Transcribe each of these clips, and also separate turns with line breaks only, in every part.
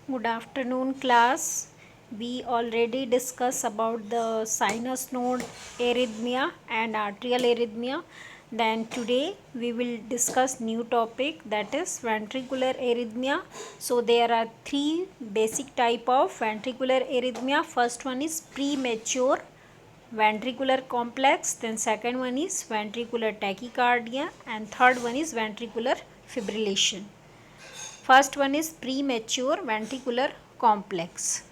Good afternoon, class. We already discussed about the sinus node arrhythmia and atrial arrhythmia. Then today we will discuss new topic, that is ventricular arrhythmia. So there are three basic type of ventricular arrhythmia. First one is premature ventricular complex, then second one is ventricular tachycardia, and third one is ventricular fibrillation. First one is premature ventricular complex.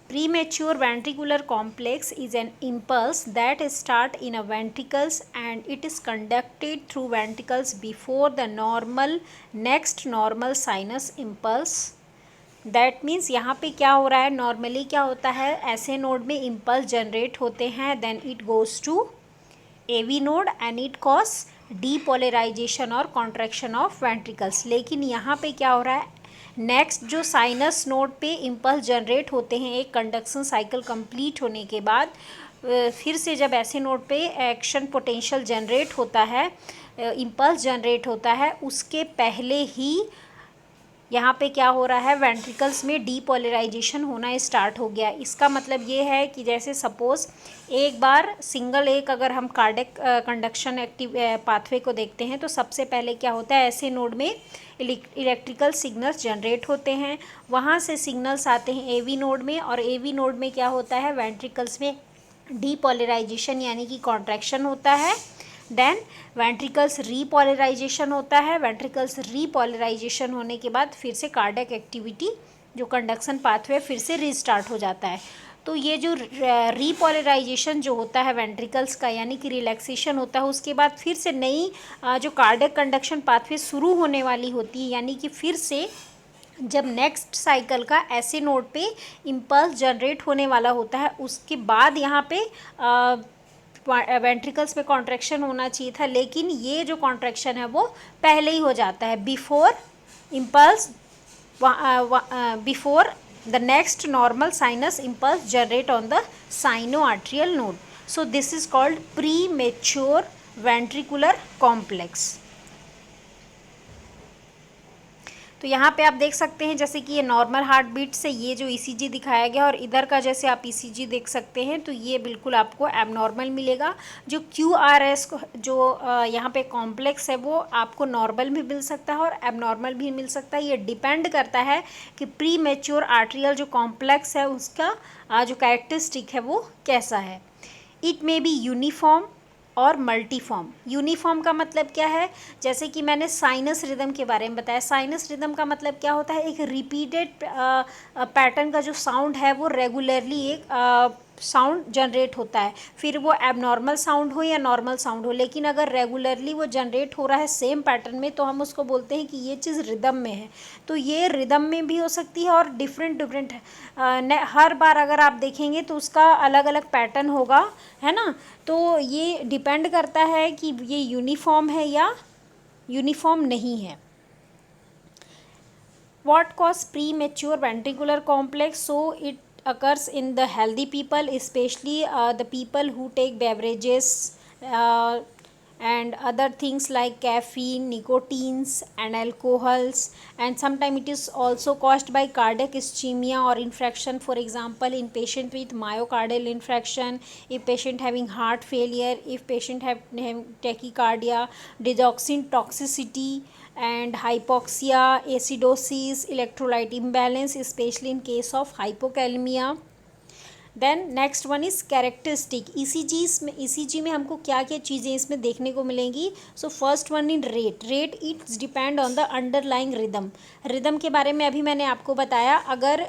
Premature ventricular complex is an impulse that starts in a ventricles and it is conducted through ventricles before the next normal sinus impulse. That means यहाँ पे क्या हो रहा है, normally क्या होता है, ऐसे नोड में इम्पल्स जनरेट होते हैं, then it goes to AV node and it cause depolarisation और कॉन्ट्रैक्शन ऑफ वेंट्रिकल्स. लेकिन यहाँ पे क्या हो रहा है, नेक्स्ट जो साइनस नोड पे इम्पल्स जनरेट होते हैं एक कंडक्शन साइकिल कंप्लीट होने के बाद, फिर से जब ऐसे नोड पे एक्शन पोटेंशियल जनरेट होता है, इम्पल्स जनरेट होता है, उसके पहले ही यहाँ पे क्या हो रहा है, वेंट्रिकल्स में डीपोलराइजेशन होना स्टार्ट हो गया. इसका मतलब ये है कि जैसे सपोज़ एक बार सिंगल एक अगर हम कार्डिक कंडक्शन एक्टिव पाथवे को देखते हैं तो सबसे पहले क्या होता है, ऐसे नोड में इलेक्ट्रिकल सिग्नल्स जनरेट होते हैं, वहाँ से सिग्नल्स आते हैं एवी नोड में, और एवी नोड में क्या होता है, वेंट्रिकल्स में डीपोलराइजेशन यानी कि कॉन्ट्रैक्शन होता है. देन वेंट्रिकल्स रीपोलराइजेशन होता है. वेंट्रिकल्स रीपोलराइजेशन होने के बाद फिर से कार्डियक एक्टिविटी जो कंडक्शन पाथवे फिर से रीस्टार्ट हो जाता है. तो ये जो रीपोलराइजेशन जो होता है वेंट्रिकल्स का, यानी कि रिलैक्सेशन होता है, उसके बाद फिर से नई जो कार्डियक कंडक्शन पाथवे शुरू होने वाली होती है, यानी कि फिर से जब नेक्स्ट साइकिल का ऐसे नोड पे इम्पल्स जनरेट होने वाला होता है, उसके बाद यहाँ पे वेंट्रिकल्स में कॉन्ट्रैक्शन होना चाहिए था, लेकिन ये जो कॉन्ट्रैक्शन है वो पहले ही हो जाता है, before impulse, before the next normal sinus impulse generate on the cyano-arterial node. So this is called premature ventricular complex. तो यहाँ पे आप देख सकते हैं जैसे कि ये नॉर्मल हार्ट बीट से ये जो ईसीजी दिखाया गया, और इधर का जैसे आप ईसीजी देख सकते हैं तो ये बिल्कुल आपको एबनॉर्मल मिलेगा. जो QRS जो यहाँ पे कॉम्प्लेक्स है वो आपको नॉर्मल भी मिल सकता है और एबनॉर्मल भी मिल सकता है. ये डिपेंड करता है कि प्री मैच्योर आर्ट्रियल जो कॉम्प्लेक्स है उसका जो कैरेक्टरिस्टिक है वो कैसा है. इट मे बी यूनिफॉर्म और मल्टीफॉर्म. यूनिफॉर्म का मतलब क्या है, जैसे कि मैंने साइनस रिदम के बारे में बताया. साइनस रिदम का मतलब क्या होता है, एक रिपीटेड पैटर्न का जो साउंड है वो रेगुलरली एक साउंड जनरेट होता है, फिर वो एबनॉर्मल साउंड हो या नॉर्मल साउंड हो, लेकिन अगर रेगुलरली वो जनरेट हो रहा है सेम पैटर्न में तो हम उसको बोलते हैं कि ये चीज़ रिदम में है. तो ये रिदम में भी हो सकती है और डिफरेंट डिफरेंट हर बार अगर आप देखेंगे तो उसका अलग अलग पैटर्न होगा, है ना. तो ये डिपेंड करता है कि ये यूनिफॉर्म है या यूनिफॉर्म नहीं है. What cause premature ventricular complex? So it occurs in the healthy people, especially the people who take beverages and other things like caffeine, nicotines and alcohols, and sometimes it is also caused by cardiac ischemia or infection. For example, in patient with myocardial infarction, if patient having heart failure, if patient have tachycardia, digoxin toxicity and hypoxia, acidosis, electrolyte imbalance, especially in case of hypokalemia. Then next one is characteristic. ECG में हमको क्या क्या चीज़ें इसमें देखने को मिलेंगी. So first one in rate it's depend on the underlying rhythm के बारे में अभी मैंने आपको बताया. अगर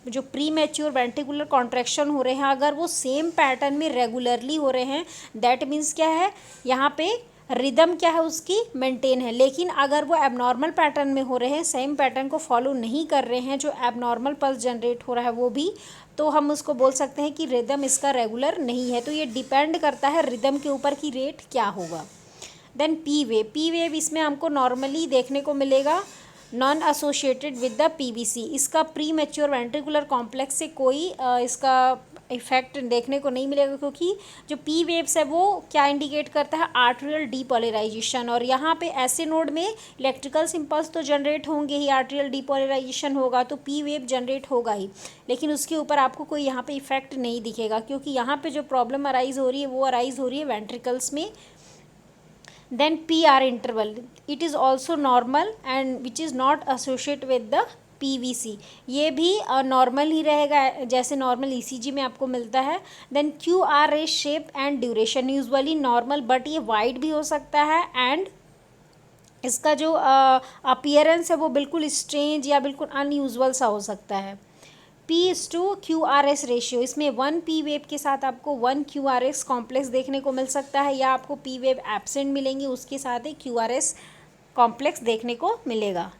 जो प्री मैच्योर वेंट्रिकुलर कॉन्ट्रैक्शन हो रहे हैं अगर वो सेम पैटर्न में रेगुलरली हो रहे हैं, दैट मीन्स क्या है, यहाँ पे रिदम क्या है उसकी मेंटेन है. लेकिन अगर वो एबनॉर्मल पैटर्न में हो रहे हैं, सेम पैटर्न को फॉलो नहीं कर रहे हैं, जो एबनॉर्मल पल्स जनरेट हो रहा है वो भी, तो हम उसको बोल सकते हैं कि रिदम इसका रेगुलर नहीं है. तो ये डिपेंड करता है रिदम के ऊपर कि रेट क्या होगा. देन पी वेव इसमें हमको नॉर्मली देखने को मिलेगा non associated with the PVC. इसका प्री मैच्योर वेंट्रिकुलर कॉम्प्लेक्स से कोई इसका इफेक्ट देखने को नहीं मिलेगा, क्योंकि जो पी वेव्स है वो क्या इंडिकेट करता है, आर्टेरियल डीपोलराइजेशन। और यहाँ पे ऐसे नोड में इलेक्ट्रिकल सिंपल्स तो जनरेट होंगे ही, आर्टेरियल डीपोलराइजेशन होगा तो पी वेव जनरेट होगा ही, लेकिन उसके ऊपर आपको कोई यहाँ पे इफेक्ट नहीं दिखेगा, क्योंकि यहाँ पे जो प्रॉब्लम अराइज हो रही है वो अराइज हो रही है वेंट्रिकल्स में। Then PR interval, it is also normal and which is not associated with the PVC, ये भी नॉर्मल ही रहेगा जैसे नॉर्मल ECG में आपको मिलता है। Then QRS shape and duration, usually normal but ये वाइड भी हो सकता है, एंड इसका जो अपीयरेंस है वो बिल्कुल स्ट्रेंज या बिल्कुल अनयूजुअल सा हो सकता है। P/QRS रेशियो, इसमें 1 P वेव के साथ आपको 1 QRS कॉम्प्लेक्स देखने को मिल सकता है, या आपको P वेव एब्सेंट मिलेंगी उसके साथ ही QRS कॉम्प्लेक्स देखने को मिलेगा।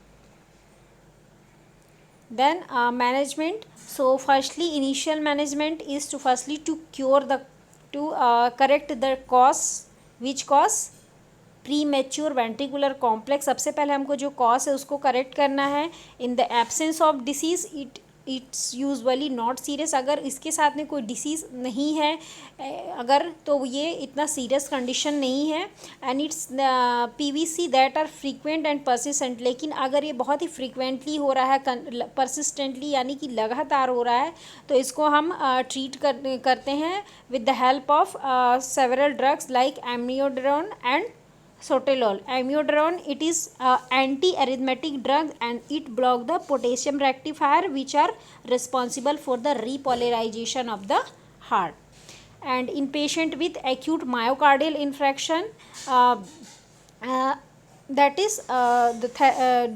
Then management, so firstly initial management is to correct the cause, which cause premature ventricular complex. सबसे पहले हमको जो कॉज है उसको करेक्ट करना है। In the absence of disease it's usually not serious, अगर इसके साथ में कोई डिसीज़ नहीं है अगर, तो ये इतना सीरियस कंडीशन नहीं है। And it's PVC that are frequent and persistent, लेकिन अगर ये बहुत ही फ्रीक्वेंटली हो रहा है, परसिस्टेंटली यानी कि लगातार हो रहा है, तो इसको हम ट्रीट करते हैं with the help of several drugs like amiodarone and Sotalol. Amiodarone, it is anti-arrhythmic drug and it block the potassium rectifier which are responsible for the repolarization of the heart. And in patient with acute myocardial infarction, that is the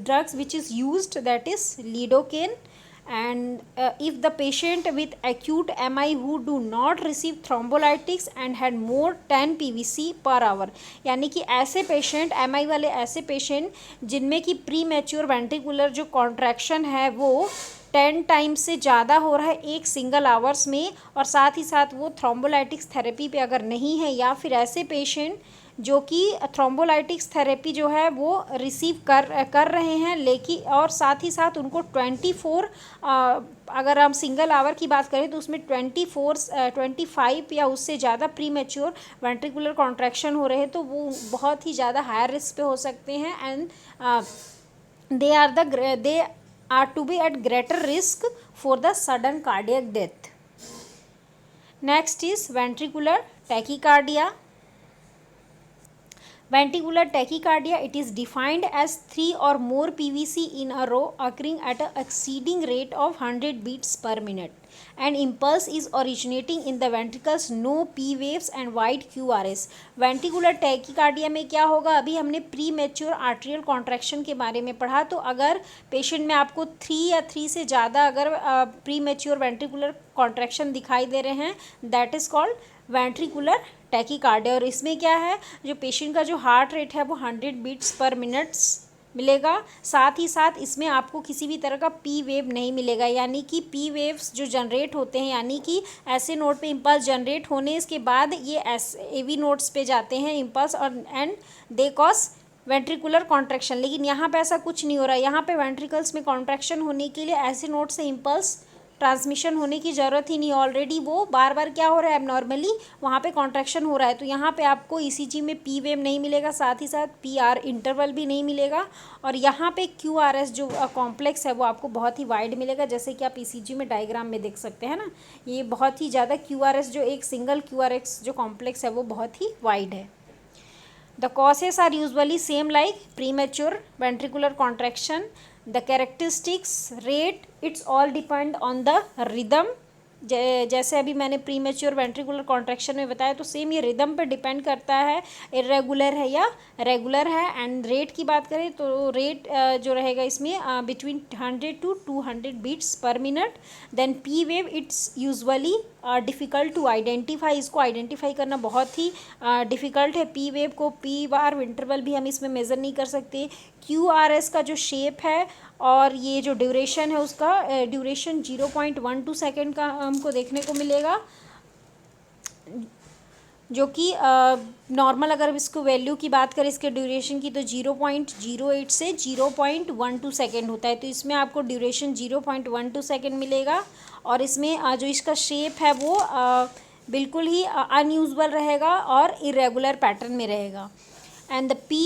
drugs which is used, that is lidocaine. And if the patient with acute MI who do not receive thrombolytics and had more 10 PVC per hour, यानी कि ऐसे patient, MI वाले ऐसे patient जिनमें कि pre mature ventricular जो contraction है वो 10 टाइम्स से ज़्यादा हो रहा है एक सिंगल आवर्स में, और साथ ही साथ वो थ्रोम्बोलाइटिक्स थेरेपी पे अगर नहीं है, या फिर ऐसे पेशेंट जो कि थ्रोम्बोलाइटिक्स थेरेपी जो है वो रिसीव कर रहे हैं, लेकिन और साथ ही साथ उनको 24 अगर हम सिंगल आवर की बात करें तो उसमें 25 या उससे ज़्यादा प्री मैच्योर वेंट्रिकुलर कॉन्ट्रैक्शन हो रहे हैं, तो वो बहुत ही ज़्यादा हायर रिस्क पे हो सकते हैं। And they are to be at greater risk for the sudden cardiac death. Next is ventricular tachycardia. Ventricular tachycardia, it is defined as 3 or more PVC in a row occurring at an exceeding rate of 100 beats per minute, and impulse is originating in the ventricles, no P waves and wide QRS. Ventricular tachycardia में क्या होगा, अभी हमने pre mature arterial contraction के बारे में पढ़ा, तो अगर पेशेंट में आपको 3 या 3 से ज़्यादा अगर प्री मैच्योर वेंट्रिकुलर कॉन्ट्रैक्शन दिखाई दे रहे हैं, that is called ventricular tachycardia. और इसमें क्या है, जो पेशेंट का जो हार्ट रेट है वो 100 बीट्स पर मिनट्स मिलेगा, साथ ही साथ इसमें आपको किसी भी तरह का पी वेव नहीं मिलेगा, यानी कि पी वेव्स जो जनरेट होते हैं, यानी कि ऐसे नोड पे इम्पल्स जनरेट होने के बाद ये AV नोड्स पे जाते हैं इम्पल्स, और and they cause ventricular contraction. लेकिन यहाँ पे ऐसा कुछ नहीं हो रहा है, यहाँ पे वेंट्रिकल्स में कॉन्ट्रैक्शन होने के लिए ऐसे नोड से इम्पल्स ट्रांसमिशन होने की ज़रूरत ही नहीं, ऑलरेडी वो बार बार क्या हो रहा है, एबनॉर्मली वहाँ पे कॉन्ट्रैक्शन हो रहा है, तो यहाँ पे आपको ECG में पी वेव नहीं मिलेगा, साथ ही साथ PR इंटरवल भी नहीं मिलेगा, और यहाँ पे QRS जो कॉम्प्लेक्स है वो आपको बहुत ही वाइड मिलेगा, जैसे कि आप ECG में डायग्राम में देख सकते हैं ना, ये बहुत ही ज़्यादा QRS जो एक सिंगल QRS जो कॉम्प्लेक्स है वो बहुत ही वाइड है। The causes are usually same like premature ventricular contraction. The characteristics, rate, it's all depend on the rhythm. जैसे अभी मैंने प्री मैच्योर वेंट्रिकुलर कॉन्ट्रैक्शन में बताया, तो सेम ये रिदम पे डिपेंड करता है, इरेगुलर है या रेगुलर है। एंड रेट की बात करें तो रेट जो रहेगा इसमें between 100 to 200 beats per minute. Then P wave, it's usually difficult to identify, इसको आइडेंटिफाई करना बहुत ही डिफ़िकल्ट है। पी वेव को पी बार इंटरवल भी हम इसमें मेज़र नहीं कर सकते। QRS का जो शेप है और ये जो ड्यूरेशन है उसका ड्यूरेशन 0.12 सेकेंड का हमको देखने को मिलेगा। जो कि नॉर्मल अगर इसको वैल्यू की बात करें इसके ड्यूरेशन की तो 0.08 से 0.12 सेकेंड होता है। तो इसमें आपको ड्यूरेशन 0.12 सेकेंड मिलेगा और इसमें जो इसका शेप है वो बिल्कुल ही अनयूजुअल रहेगा और इरेगुलर पैटर्न में रहेगा। And the P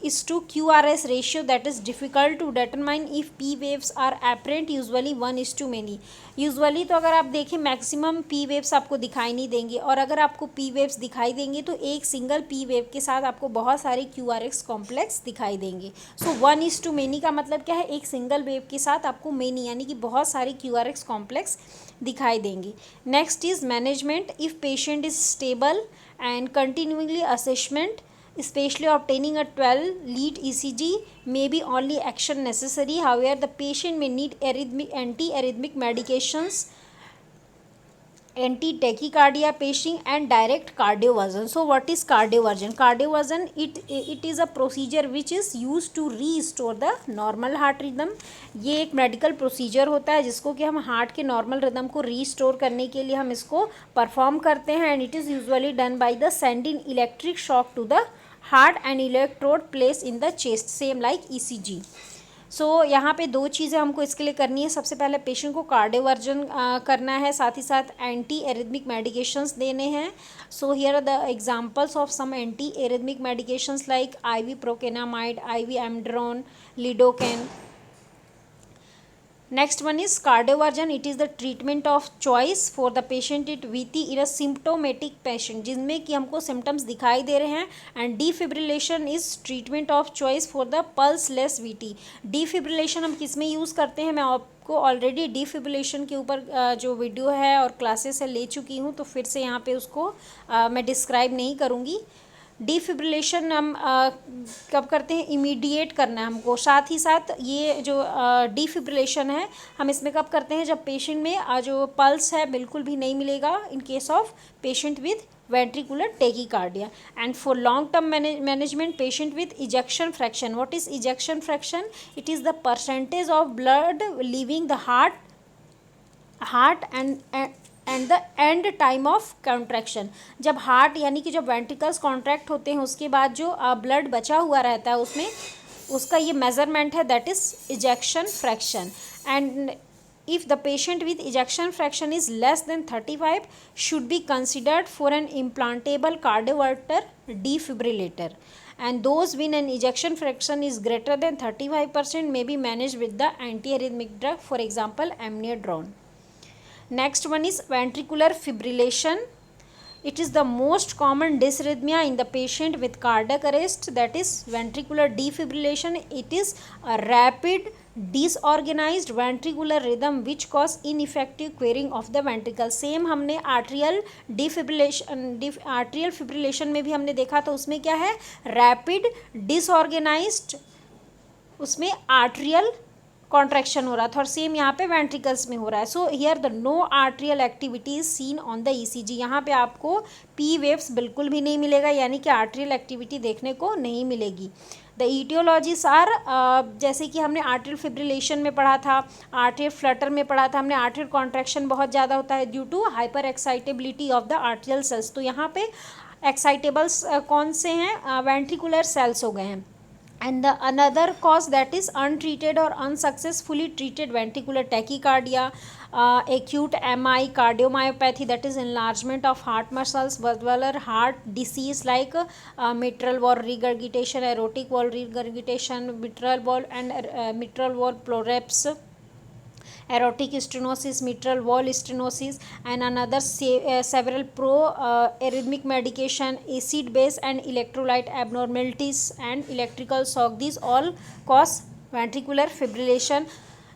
is to QRS ratio, that is difficult to determine if P waves are apparent, usually 1:many। Usually तो अगर आप देखें मैक्सिमम P waves आपको दिखाई नहीं देंगे, और अगर आपको P waves दिखाई देंगे तो एक सिंगल P wave के साथ आपको बहुत सारे QRS कॉम्प्लेक्स दिखाई देंगे। सो 1:many का मतलब क्या है, एक सिंगल वेव के साथ आपको मेनी यानी कि बहुत सारे QRS कॉम्प्लेक्स दिखाई देंगे। Next is management. If patient is stable and continuingly assessment, especially obtaining a 12 lead ECG may be only action necessary. However, the patient may need anti-arrhythmic medications, anti-tachycardia pacing and direct cardioversion. So what is cardioversion? Cardioversion, it is a procedure which is used to restore the normal heart rhythm. ये एक medical procedure होता है जिसको कि हम heart के normal rhythm को restore करने के लिए हम इसको परफॉर्म करते हैं। And it is usually done by the sending electric shock to the heart and electrode place in the chest, same like ECG। So यहाँ पे दो चीज़ें हमको इसके लिए करनी है। सबसे पहले पेशेंट को कार्डियोवर्जन करना है, साथ ही साथ एंटी एरिथमिक मेडिकेशंस देने हैं। So here are the examples of some anti arrhythmic medications like IV procainamide, IV amiodarone, lidocaine. Next one is cardioversion. It is the treatment of choice for the patient it VT in a symptomatic patient, जिनमें कि हमको symptoms दिखाई दे रहे हैं। And defibrillation is treatment of choice for the pulseless VT। defibrillation हम किस में use करते हैं, मैं आपको ऑलरेडी defibrillation के ऊपर जो वीडियो है और क्लासेस है ले चुकी हूँ, तो फिर से यहाँ पे उसको मैं डिस्क्राइब नहीं करूँगी। डिफिब्रिलेशन हम कब करते हैं, इमीडिएट करना है हमको। साथ ही साथ ये जो डिफिब्रिलेशन है हम इसमें कब करते हैं, जब पेशेंट में जो पल्स है बिल्कुल भी नहीं मिलेगा, in case of patient with ventricular tachycardia. And for long term management patient with ejection fraction. What is ejection fraction? It is the percentage of blood leaving the heart and the end time of contraction. जब heart यानी कि जब ventricles contract होते हैं उसके बाद जो blood बचा हुआ रहता है उसमें, उसका ये मेजरमेंट है, that is ejection fraction. And if the patient with ejection fraction is less than 35 should be considered for an implantable cardioverter defibrillator, and those when an ejection fraction is greater than 35% may be managed with the antiarrhythmic drug, for example amiodarone. Next one is ventricular fibrillation. It is the most common dysrhythmia in the patient with cardiac arrest, that is ventricular defibrillation. It is a rapid disorganized ventricular rhythm which cause ineffective querying of the ventricle. Same हमने arterial fibrillation में भी हमने देखा था, उसमें क्या है, rapid disorganised, उसमें आर्ट्रियल कॉन्ट्रैक्शन हो रहा था, और सेम यहाँ पे वेंट्रिकल्स में हो रहा है। So here the no atrial activity is seen on the ECG। यहाँ पे आपको P वेव्स बिल्कुल भी नहीं मिलेगा, यानी कि आर्ट्रियल एक्टिविटी देखने को नहीं मिलेगी। द ईटियोलॉजीज आर, जैसे कि हमने आर्ट्रियल फिब्रिलेशन में पढ़ा था, आर्ट्रियल फ्लटर में पढ़ा था हमने, आर्ट्रियल कॉन्ट्रैक्शन बहुत ज़्यादा होता है due to hyperexcitability of the atrial cells. तो यहाँ पे एक्साइटेबल्स कौन से हैं, वेंट्रिकुलर सेल्स हो गए हैं। And the another cause, that is untreated or unsuccessfully treated ventricular tachycardia, acute MI, cardiomyopathy, that is enlargement of heart muscles, valvular heart disease like mitral valve regurgitation, aortic valve regurgitation, mitral valve and mitral valve prolapse, aortic stenosis, mitral valve stenosis, and another several arrhythmic medication, acid base and electrolyte abnormalities and electrical shock. These all cause ventricular fibrillation.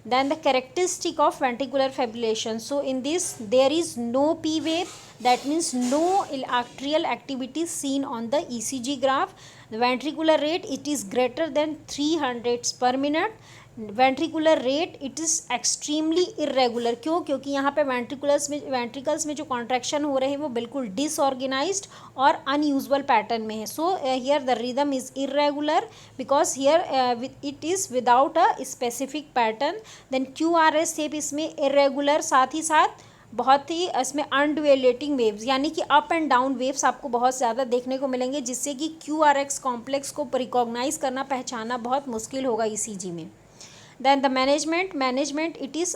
Then the characteristic of ventricular fibrillation. So in this there is no P wave, that means no arterial activity seen on the ECG graph. The ventricular rate, it is greater than 300 per minute. Ventricular rate, it is extremely irregular. क्यों? क्योंकि यहाँ पे ventricles में जो contraction हो रहे हैं वो बिल्कुल डिसऑर्गेनाइज्ड और अनयूजुअल पैटर्न में है। So here the rhythm is irregular because here it is without a specific pattern. Then QRS shape इसमें इरेगुलर, साथ ही साथ बहुत ही इसमें अनड्यूलेटिंग वेव्स यानी कि अप एंड डाउन वेव्स आपको बहुत ज़्यादा देखने को मिलेंगे, जिससे कि QRS कॉम्प्लेक्स को रिकॉग्नाइज करना, पहचानना बहुत मुश्किल होगा ECG में. Then the management it is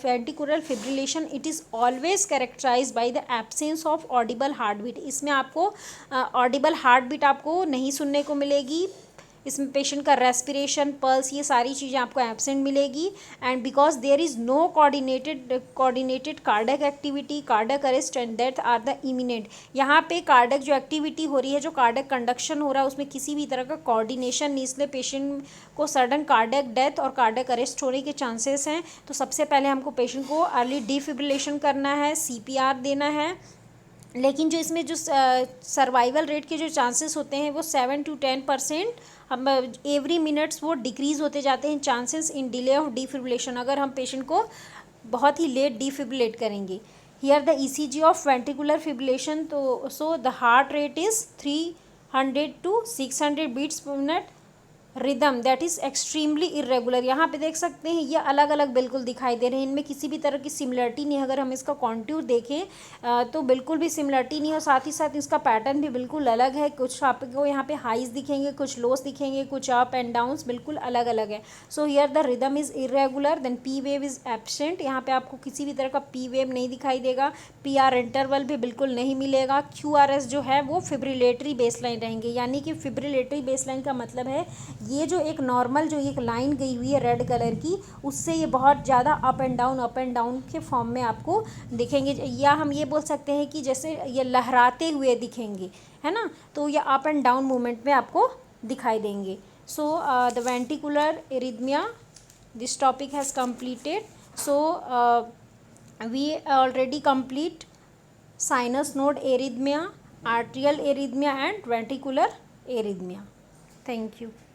ventricular fibrillation, it is always characterized by the absence of audible heartbeat. इसमें आपको ऑडिबल हार्ट बीट आपको नहीं सुनने को मिलेगी. इसमें पेशेंट का रेस्पिरेशन, पल्स, ये सारी चीज़ें आपको एब्सेंट मिलेगी. And because there is no coordinated cardiac activity, cardiac arrest and death are the imminent. यहाँ पे कार्डियक जो एक्टिविटी हो रही है, जो कार्डियक कंडक्शन हो रहा है, उसमें किसी भी तरह का कोऑर्डिनेशन नहीं, इसलिए पेशेंट को सडन कार्डियक डेथ और कार्डियक अरेस्ट होने के चांसेस हैं. तो सबसे पहले हमको पेशेंट को अर्ली डिफिब्रिलेशन करना है, CPR देना है. लेकिन जो इसमें जो सर्वाइवल रेट के जो चांसेस होते हैं वो 7 to 10%, हम एवरी मिनट्स वो डिक्रीज़ होते जाते हैं chances in delay of defibrillation, अगर हम पेशेंट को बहुत ही लेट डिफिब्रिलेट करेंगे. Here the ECG of ventricular fibrillation, तो so the heart rate is 300 to 600 beats per minute. Rhythm that is extremely irregular. यहाँ पे देख सकते हैं ये अलग अलग बिल्कुल दिखाई दे रहे हैं, इनमें किसी भी तरह की सिमिलरिटी नहीं है. अगर हम इसका कॉन्ट्यूर देखें तो बिल्कुल भी सिमिलरिटी नहीं है, और साथ ही साथ इसका पैटर्न भी बिल्कुल अलग है. कुछ आपको यहाँ पे हाइज दिखेंगे, कुछ लोस दिखेंगे, कुछ अप एंड डाउन्स बिल्कुल अलग अलग है. So here the rhythm is irregular. Then P wave is absent. यहाँ पे आपको किसी भी तरह का P वेव नहीं दिखाई देगा. PR इंटरवल भी बिल्कुल नहीं मिलेगा. QRS जो है वो फिब्रिलेटरी बेसलाइन रहेंगे, यानी कि फिब्रिलेटरी बेसलाइन का मतलब है ये जो एक नॉर्मल जो एक लाइन गई हुई है रेड कलर की, उससे ये बहुत ज़्यादा अप एंड डाउन के फॉर्म में आपको दिखेंगे. या हम ये बोल सकते हैं कि जैसे ये लहराते हुए दिखेंगे, है ना, तो ये अप एंड डाउन मूवमेंट में आपको दिखाई देंगे. So the ventricular arrhythmia, this topic has completed. So we already complete sinus node arrhythmia, atrial arrhythmia and ventricular arrhythmia. Thank you.